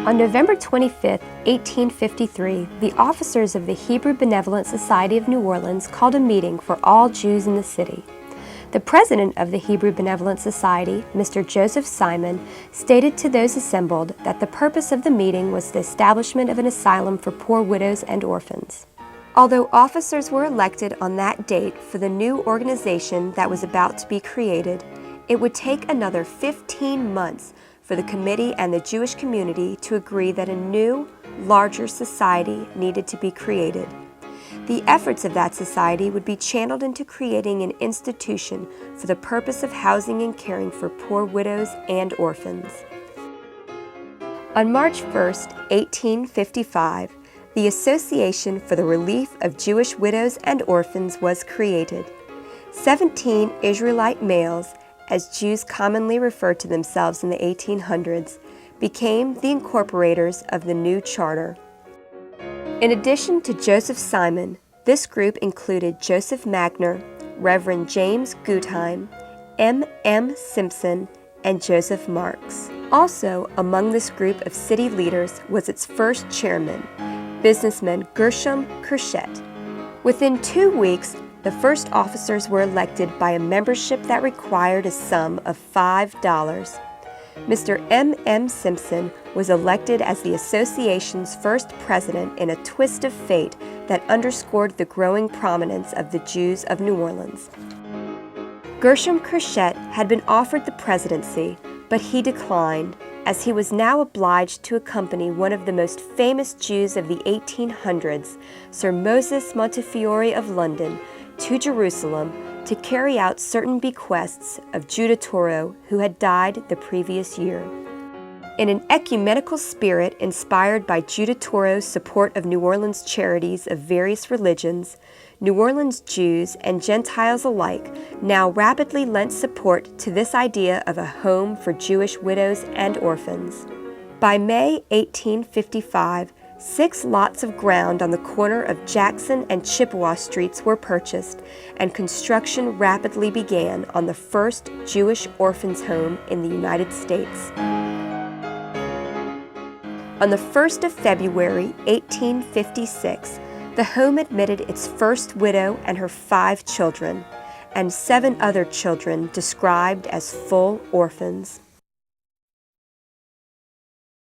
On November 25, 1853, the officers of the Hebrew Benevolent Society of New Orleans called a meeting for all Jews in the city. The president of the Hebrew Benevolent Society, Mr. Joseph Simon, stated to those assembled that the purpose of the meeting was the establishment of an asylum for poor widows and orphans. Although officers were elected on that date for the new organization that was about to be created, it would take another 15 months for the committee and the Jewish community to agree that a new, larger society needed to be created. The efforts of that society would be channeled into creating an institution for the purpose of housing and caring for poor widows and orphans. On March 1, 1855, the Association for the Relief of Jewish Widows and Orphans was created. 17 Israelite males, as Jews commonly referred to themselves in the 1800s, became the incorporators of the new charter. In addition to Joseph Simon, this group included Joseph Magner, Reverend James Gutheim, M. Simpson, and Joseph Marks. Also among this group of city leaders was its first chairman, businessman Gershom Kerschet. Within 2 weeks, the first officers were elected by a membership that required a sum of $5. Mr. M. Simpson was elected as the association's first president in a twist of fate that underscored the growing prominence of the Jews of New Orleans. Gershom Kerschet had been offered the presidency, but he declined, as he was now obliged to accompany one of the most famous Jews of the 1800s, Sir Moses Montefiore of London, to Jerusalem to carry out certain bequests of Judah Toro, who had died the previous year. In an ecumenical spirit inspired by Judah Toro's support of New Orleans charities of various religions, New Orleans Jews and Gentiles alike now rapidly lent support to this idea of a home for Jewish widows and orphans. By May 1855, 6 lots of ground on the corner of Jackson and Chippewa Streets were purchased, and construction rapidly began on the first Jewish orphans' home in the United States. On the 1st of February, 1856, the home admitted its first widow and her 5 children, and 7 other children described as full orphans.